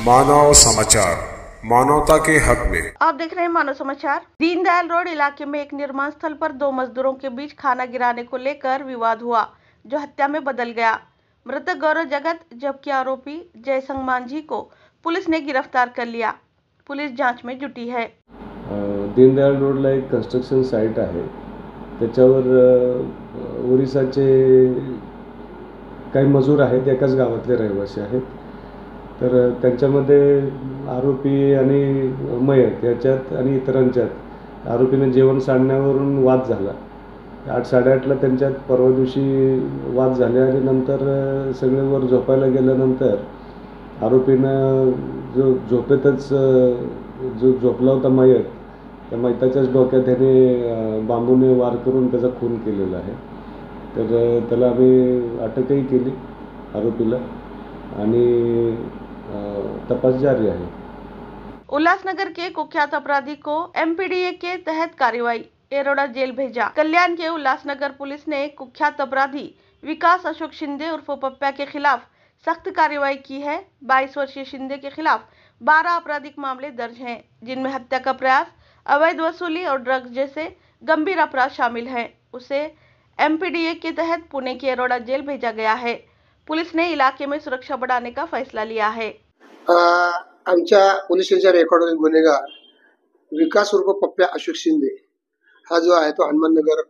मानव समाचार, मानवता के हक में। आप देख रहे हैं मानव समाचार। दीनदयाल रोड इलाके में एक निर्माण स्थल पर दो मजदूरों के बीच खाना गिराने को लेकर विवाद हुआ, जो हत्या में बदल गया। मृतक गौरव जगत जबकि आरोपी जयसंग मांझी को पुलिस ने गिरफ्तार कर लिया। पुलिस जांच में जुटी है। दीनदयाल रोडला एक कन्स्ट्रक्शन साइट आहे, त्याच्यावर ओरिसाचे काही मजूर आहेत, एकाच गावातले रहिवासी आहेत। तर त्यांच्यामध्ये आरोपी आणि मयत याच्यात आणि इतरांच्यात आरोपीने जेवण सांडण्यावरून वाद झाला। 8-8:30ला त्यांच्यात परवा दिवशी वाद झाले आणि नंतर सगळे वर झोपायला गेल्यानंतर आरोपीनं जो झोपेतच जो झोपला होता मयत, त्या मयताच्याच डोक्यात त्याने बांबूने वार करून त्याचा खून केलेला आहे। तर त्याला आम्ही अटकही केली आरोपीला आणि तपास जारी है। उल्लासनगर के कुख्यात अपराधी को एमपीडीए के तहत कार्रवाई, एरोडा जेल भेजा। कल्याण के उल्लासनगर पुलिस ने कुख्यात अपराधी विकास अशोक शिंदे उर्फ पप्पा के खिलाफ सख्त कार्रवाई की है। 22 वर्षीय शिंदे के खिलाफ 12 आपराधिक मामले दर्ज हैं, जिनमें हत्या का प्रयास, अवैध वसूली और ड्रग्स जैसे गंभीर अपराध शामिल हैं। उसे एमपीडीए के तहत पुणे की एरोडा जेल भेजा गया है। पुलिस ने इलाके में सुरक्षा बढ़ाने का फैसला लिया है। आमच्या पोलीस स्टेशनच्या रेकॉर्डवरील गुन्हेगार विकास उर्फ पप्प्या अशोक शिंदे हा जो आहे तो हनुमाननगर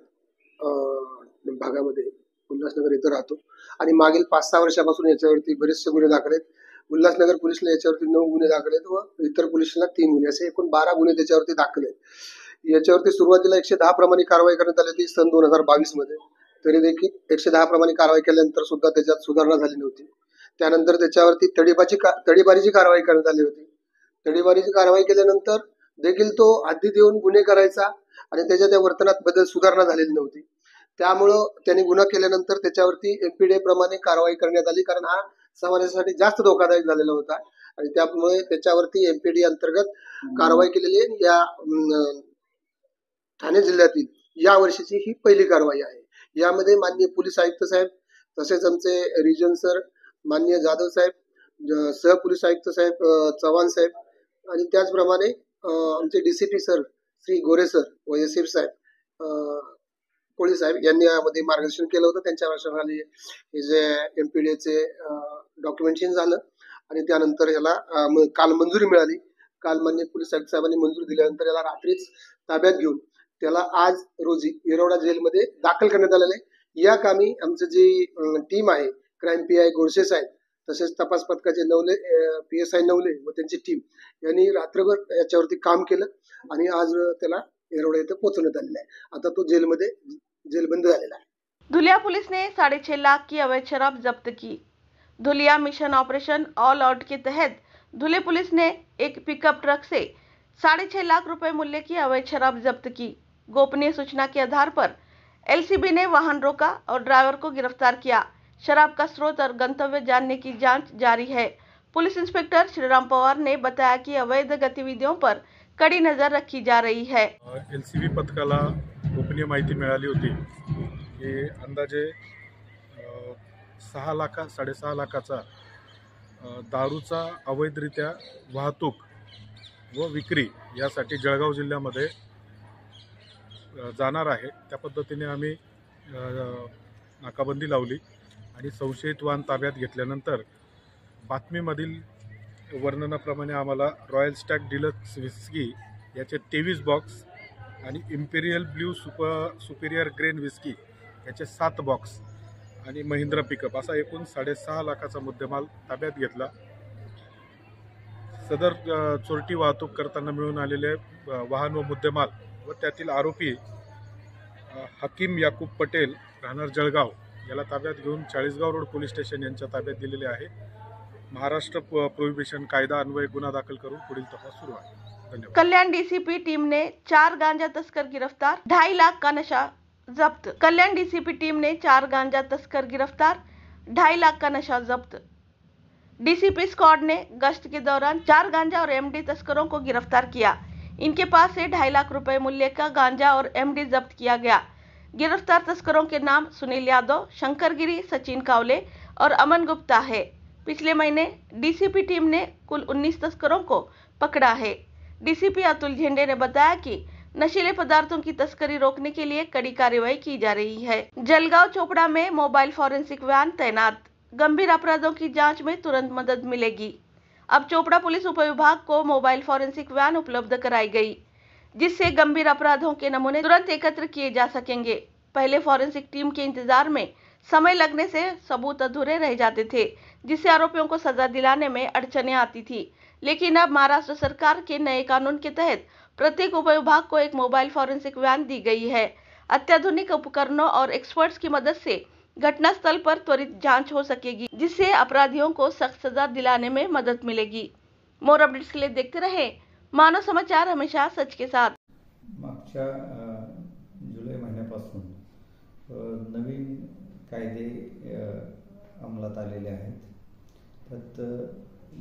भागामध्ये उल्हासनगर इथं राहतो आणि मागील 5-6 वर्षापासून याच्यावरती बरेचसे गुन्हे दाखल आहेत। उल्हासनगर पोलिसला याच्यावरती 9 गुन्हे दाखल आहेत व इतर पोलिसांना 3 गुन्हे, असे एकूण 12 गुन्हे त्याच्यावरती दाखल आहेत। याच्यावरती सुरुवातीला 110 प्रमाणे कारवाई करण्यात आली होती सन 2022 मध्ये, तरी देखील 110 प्रमाणे कारवाई केल्यानंतर सुद्धा त्याच्यात सुधारणा झाली नव्हती। त्यानंतर त्याच्यावरती तडीपारीची कारवाई करण्यात आली होती। तडीपारीची कारवाई केल्यानंतर देखील तो हद्दीत येऊन गुन्हे करायचा आणि त्याच्या त्या वर्तनात बदल सुधारणा झालेली नव्हती। त्यामुळं त्यांनी गुन्हा केल्यानंतर त्याच्यावरती एमपीडीए प्रमाणे कारवाई करण्यात आली, कारण हा समाजासाठी जास्त धोकादायक झालेला होता आणि त्यामुळे त्याच्यावरती एमपीडीए अंतर्गत कारवाई केलेली आहे। या ठाणे जिल्ह्यातील या वर्षीची ही पहिली कारवाई आहे। यामध्ये माननीय पोलीस आयुक्त साहेब, तसेच आमचे रिजन सर माननीय जाधव साहेब, सह पोलीस आयुक्त साहेब चव्हाण साहेब आणि त्याचप्रमाणे आमचे डीसीपी सर श्री गोरे सर व एसएफ साहेब पोलीस साहेब यांनी यामध्ये मार्गदर्शन केलं होतं। त्यांच्या वर्षाखाली हे जे एमपीडीएचे डॉक्युमेंटेशन झालं आणि त्यानंतर याला काल मंजुरी मिळाली। काल माननीय पोलीस आयुक्त साहेबांनी मंजुरी दिल्यानंतर याला रात्रीच ताब्यात घेऊन त्याला आज रोजी येरवडा जेलमध्ये दाखल करण्यात आलेलं आहे। या कामी आमचं जी टीम आहे, क्राईम पीआय गोडसे साहेब, तसेच तपास पथकाचे नवले पीएसआय नवले व त्यांची टीम यांनी रात्रभर याच्यावरती काम केलं आणि आज त्याला येरवडा येथे पोहोचवण्यात आलेलं आहे। आता तो जेलमध्ये जेलबंद झालेला आहे। धुलिया पुलिस ने 6.5 लाख की अवैध शराब जब्त की। Dhulia mission operation all out के तहत धुले पुलिस ने एक पिकअप ट्रक से 6.5 लाख रुपए मूल्य की अवैध शराब जब्त की। गोपनीय सूचना के आधार पर एलसीबी ने वाहन रोका और ड्राइवर को गिरफ्तार किया। शराब का स्रोत और गंतव्य जानने की जांच जारी है। पुलिस इंस्पेक्टर श्रीराम पवार ने बताया कि अवैध गतिविधियों पर कड़ी नजर रखी जा रही है। एलसीबी पथकाला गोपनीय माहिती मिळाली होती की अंदाजे 6.5 लाखाचा दारूचा अवैधरित्या वाहतूक व विक्री यासाठी जळगाव जिल्ह्यामध्ये जाणार आहे। त्या पद्धतीने आम्ही नाकाबंदी लावली आणि संशयित वाहन ताब्यात घेतल्यानंतर बातमीमधील वर्णनाप्रमाणे आम्हाला रॉयल स्टॅग डिलक्स विस्की याचे 23 बॉक्स आणि imperial blue superior grain whisky याचे 7 बॉक्स आणि महिंद्रा पिकअप असा एकूण 6.5 लाखाचा मुद्देमाल ताब्यात घेतला। सदर चोरटी वाहतूक करताना मिळून आलेले वाहन व मुद्देमाल व त्यातील आरोपी हकीम याकूब पटेल राहणार जळगाव याला ताब्यात घेऊन चाळीसगाव रोड पोलीस स्टेशन यांच्या ताब्यात दिलेले आहे। महाराष्ट्र प्रोहिबिशन कायदा अन्वये गुन्हा दाखल करून पुढील तपास सुरू आहे। धन्यवाद। कल्याण डीसीपी टीम ने 4 गांजा तस्कर गिरफ्तार, 2.5 लाख का नशा जब्त। कल्याण डीसीपी टीम ने 4 गांजा तस्कर गिरफ्तार, 2.5 लाख का नशा जब्त। डीसीपी स्क्वाड ने गश्त के दौरान 4 गांजा और एमडी तस्करों को गिरफ्तार किया। इनके पास से 2.5 लाख रुपए मूल्य का गांजा और एमडी जब्त किया गया। गिरफ्तार तस्करों के नाम सुनील यादव, शंकर गिरी, सचिन कावले और अमन गुप्ता है। पिछले महीने डीसीपी टीम ने कुल 19 तस्करों को पकड़ा है। डीसीपी अतुल झेंडे ने बताया कि नशीले पदार्थों की तस्करी रोकने के लिए कड़ी कार्रवाई की जा रही है। जलगांव चोपड़ा में मोबाइल फॉरेंसिक वैन तैनात, गंभीर अपराधों की जांच में तुरंत मदद मिलेगी। अब चोपड़ा पुलिस उपविभाग को मोबाइल फॉरेंसिक वैन उपलब्ध कराई गई, जिससे गंभीर अपराधों के नमूने तुरंत एकत्र किए जा सकेंगे। पहले फॉरेंसिक टीम के इंतजार में समय लगने से सबूत अधूरे रह जाते थे, जिससे आरोपियों को सजा दिलाने में अड़चनें आती थी। लेकिन अब महाराष्ट्र सरकार के नए कानून के तहत प्रत्येक उपविभाग को एक मोबाइल फॉरेंसिक वैन दी गई है। अत्याधुनिक उपकरणों और एक्सपर्ट्स की मदद से घटनास्थल पर त्वरित जांच हो सकेगी, जिससे अपराधियों को सख्त सजा दिलाने में मदद मिलेगी। मोर अपडेट्स के लिए देखते रहे मानव समाचार, हमेशा सच के साथ। मागच्या जुलै महिन्यापासून नवीन कायदे अंमलात आलेले आहेत। त्यात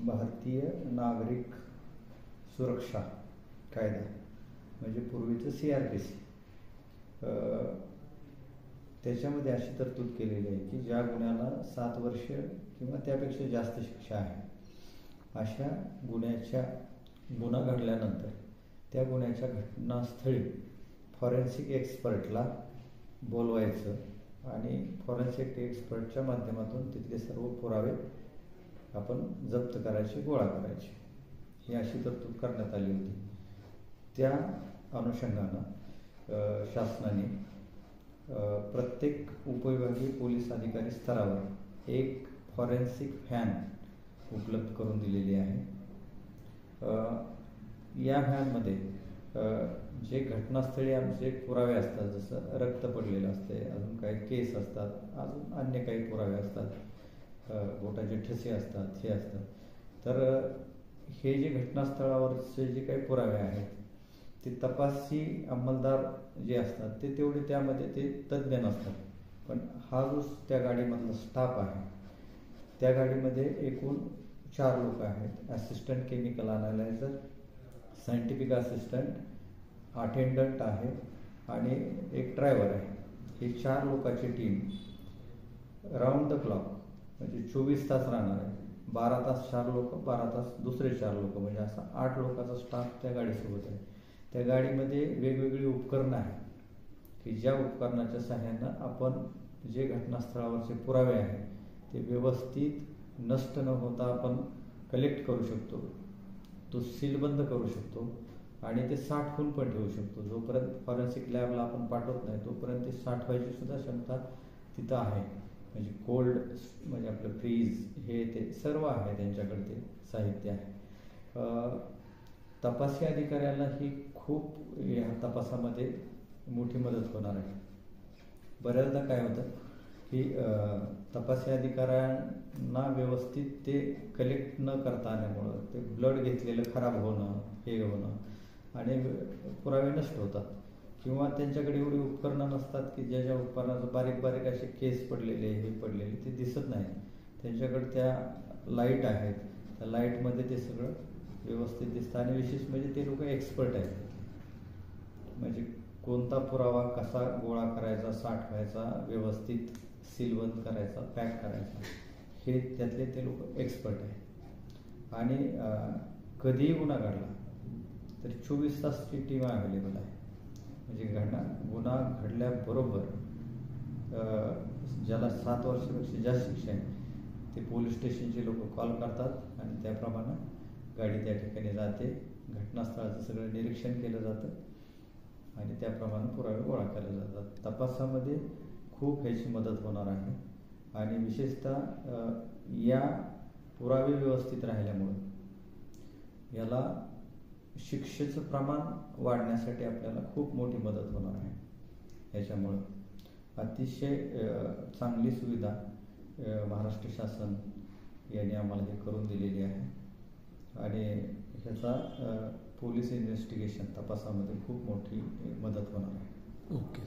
भारतीय नागरिक सुरक्षा कायदा म्हणजे पूर्वीचं CRPC, त्याच्यामध्ये अशी तरतूद केलेली आहे की ज्या गुन्ह्याला 7 वर्ष किंवा त्यापेक्षा जास्त शिक्षा आहे, अशा गुन्हा घडल्यानंतर त्या गुन्ह्याच्या घटनास्थळी फॉरेन्सिक एक्सपर्टला बोलवायचं आणि फॉरेन्सिक एक्सपर्टच्या माध्यमातून तिथले सर्व पुरावे आपण जप्त करायचे, गोळा करायचे, ही अशी तरतूद करण्यात आली होती। त्या अनुषंगानं शासनाने प्रत्येक उपविभागीय पोलीस अधिकारी स्तरावर एक फॉरेन्सिक व्हॅन उपलब्ध करून दिलेली आहे। या व्हॅनमध्ये जे घटनास्थळी आमचे पुरावे असतात, जसं रक्त पडलेलं असते, अजून काही केस असतात, अजून अन्य काही पुरावे असतात, बोटाचे ठसे असतात, हे असतात, तर हे जे घटनास्थळावरचे जे काही पुरावे आहेत ते तपासी अंमलदार जे असतात ते तेवढे त्यामध्ये ते तज्ज्ञ नसतात। पण हा जो त्या गाडीमधला स्टाफ आहे, त्या गाडीमध्ये एकूण 4 लोक आहेत। Assistant chemical analyser, scientific assistant, attendant आहे आणि एक ड्रायव्हर आहे। ही 4 लोकांची टीम राऊंड द क्लॉक म्हणजे 24 तास राहणार आहे। 12 तास 4 लोक, 12 तास दुसरे 4 लोक, म्हणजे असा 8 लोकांचा स्टाफ त्या गाडीसोबत आहे। त्या गाडीमध्ये वेगवेगळी उपकरणं आहेत की ज्या उपकरणाच्या सहाय्यानं आपण जे घटनास्थळावरचे पुरावे आहेत ते व्यवस्थित नष्ट न होता आपण कलेक्ट करू शकतो, तो सीलबंद करू शकतो आणि ते साठवून पण ठेवू शकतो। जोपर्यंत फॉरेन्सिक लॅबला आपण पाठवत नाही तोपर्यंत ते साठवायची सुद्धा क्षमता तिथं आहे। म्हणजे कोल्ड म्हणजे आपलं फ्रीज, हे ते सर्व आहे त्यांच्याकडे, ते साहित्य आहे। तपासी अधिकाऱ्याला ही खूप या तपासामध्ये मोठी मदत होणार आहे। बऱ्याचदा काय होतं की तपासी अधिकाऱ्यांना व्यवस्थित ते कलेक्ट न करता आल्यामुळं ते ब्लड घेतलेलं खराब होणं, हे होणं आणि पुरावे नष्ट होतात, किंवा त्यांच्याकडे एवढी उपकरणं नसतात की ज्या उपकरणाचं बारीक बारीक असे केस पडलेले, हे पडलेले ते दिसत नाही। त्यांच्याकडे त्या लाईट आहेत, त्या लाईटमध्ये ते सगळं व्यवस्थित दिसतं आणि विशेष म्हणजे ते लोक एक्सपर्ट आहेत, म्हणजे कोणता पुरावा कसा गोळा करायचा, साठवायचा, व्यवस्थित सीलबंद करायचा, पॅक करायचा, हे त्यातले ते लोक एक्सपर्ट आहेत। आणि कधीही गुन्हा घडला तरी 24 तासची टीम अवेलेबल आहे। म्हणजे गुन्हा घडल्याबरोबर ज्याला 7 वर्षापेक्षा जास्त शिक्षा आहे ते पोलीस स्टेशनचे लोक कॉल करतात आणि त्याप्रमाणे गाडी त्या ठिकाणी जाते, घटनास्थळाचं सगळं निरीक्षण केलं जातं आणि त्याप्रमाणे पुरावे गोळा केले जातात। तपासामध्ये खूप ह्याची मदत होणार आहे आणि विशेषतः या पुरावे व्यवस्थित राहिल्यामुळे याला शिक्षेचं प्रमाण वाढण्यासाठी आपल्याला खूप मोठी मदत होणार आहे। याच्यामुळं अतिशय चांगली सुविधा महाराष्ट्र शासन यांनी आम्हाला हे करून दिलेली आहे आणि ह्याचा पोलीस इन्व्हेस्टिगेशन तपासामध्ये खूप मोठी मदत होणार आहे। ओके।